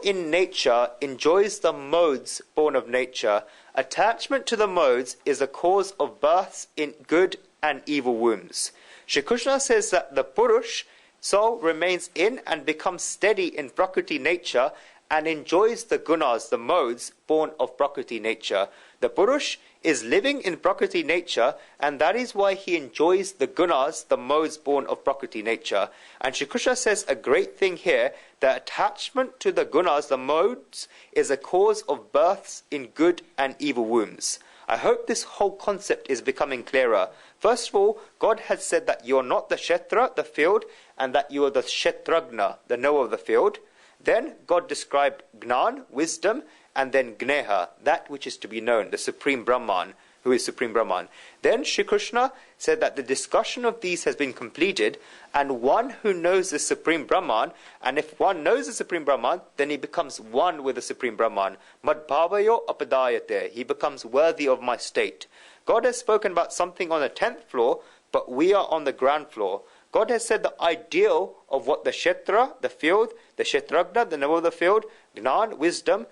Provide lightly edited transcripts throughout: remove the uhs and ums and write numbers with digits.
in nature enjoys the modes born of nature. Attachment to the modes is a cause of births in good and evil wombs. Shri Krishna says that the Purush, soul, remains in and becomes steady in Prakriti nature and enjoys the gunas, the modes born of Prakriti nature. The Purush is living in Prakriti nature, and that is why he enjoys the gunas, the modes born of Prakriti nature. And Shri Krishna says a great thing here, that attachment to the gunas, the modes, is a cause of births in good and evil wombs. I hope this whole concept is becoming clearer. First of all, God has said that you are not the Kshetra, the field, and that you are the Kshetragna, the knower of the field. Then God described Gnan, wisdom, and then Gneha, that which is to be known, the Supreme Brahman, who is Supreme Brahman. Then Shri Krishna said that the discussion of these has been completed, and one who knows the Supreme Brahman, and if one knows the Supreme Brahman, then he becomes one with the Supreme Brahman. Madbhavayo apadayate, he becomes worthy of my state. God has spoken about something on the 10th floor, but we are on the ground floor. God has said the ideal of what the Kshetra, the field, the Kshetragna, the knower of the field, Gnan, wisdom,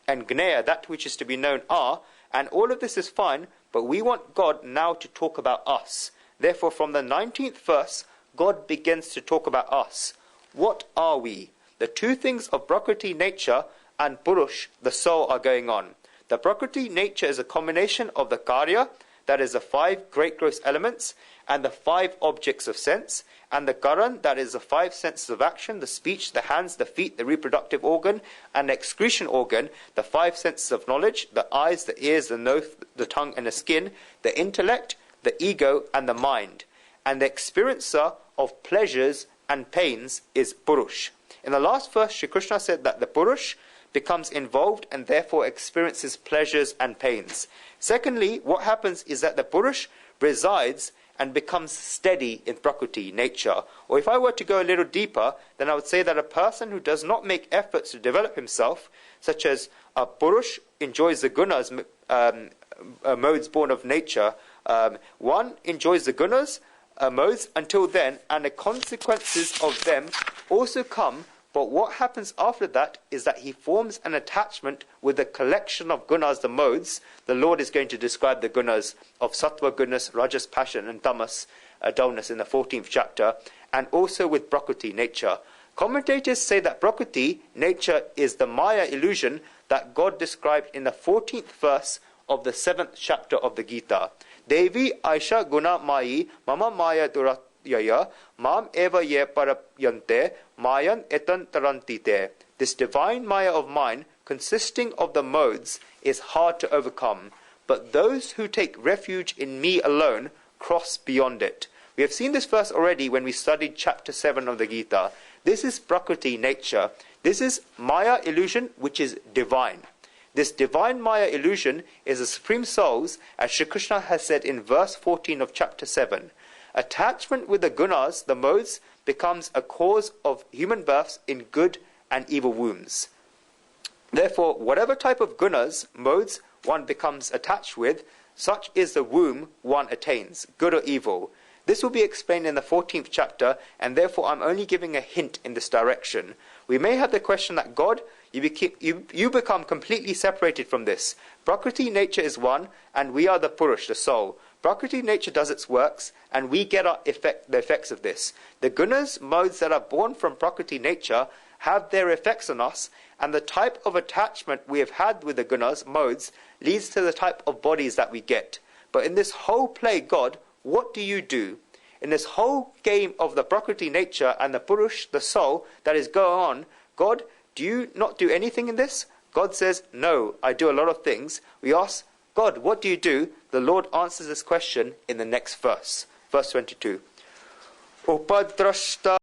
and Gneya, that which is to be known, are, and all of this is fine, but we want God now to talk about us. Therefore, from the 19th verse, God begins to talk about us. What are we? The two things of Prakriti nature and Purush, the soul, are going on. The Prakriti nature is a combination of the Karya, that is the 5 great gross elements, and the 5 objects of sense, and the Karan, that is the 5 senses of action, the speech, the hands, the feet, the reproductive organ, and the excretion organ, the 5 senses of knowledge, the eyes, the ears, the nose, the tongue, and the skin, the intellect, the ego, and the mind. And the experiencer of pleasures and pains is Purush. In the last verse, Shri Krishna said that the Purush becomes involved and therefore experiences pleasures and pains. Secondly, what happens is that the Purush resides and becomes steady in Prakriti, nature. Or if I were to go a little deeper, then I would say that a person who does not make efforts to develop himself, such as a Purush enjoys the gunas, modes born of nature, one enjoys the gunas, modes until then, and the consequences of them also come. But what happens after that is that he forms an attachment with the collection of gunas, the modes. The Lord is going to describe the gunas of sattva, goodness, rajas, passion, and tamas, dullness, in the 14th chapter, and also with Prakriti, nature. Commentators say that Prakriti, nature, is the Maya illusion that God described in the 14th verse of the 7th chapter of the Gita. Devi Aisha Guna Mayi Mama Maya Duratya Mam Eva Ye Parapyante Mayan Etan Tarantite. This divine Maya of mine, consisting of the modes, is hard to overcome, but those who take refuge in me alone cross beyond it. We have seen this verse already when we studied chapter 7 of the Gita. This is Prakriti, nature. This is Maya illusion, which is divine. This divine Maya illusion is the Supreme Soul's, as Shri Krishna has said in verse 14 of chapter 7. Attachment with the gunas, the modes, becomes a cause of human births in good and evil wombs. Therefore, whatever type of gunas, modes, one becomes attached with, such is the womb one attains, good or evil. This will be explained in the 14th chapter, and therefore I'm only giving a hint in this direction. We may have the question that God, you become completely separated from this. Prakriti nature is one, and we are the Purush, the soul. Prakriti nature does its works, and we get the effects of this. The gunas, modes that are born from Prakriti nature, have their effects on us, and the type of attachment we have had with the gunas, modes, leads to the type of bodies that we get. But in this whole play, God, what do you do? In this whole game of the Prakriti nature and the Purush, the soul, that is going on, God, do you not do anything in this? God says, no, I do a lot of things. We ask, God, what do you do? The Lord answers this question in the next verse. Verse 22. Upadrashta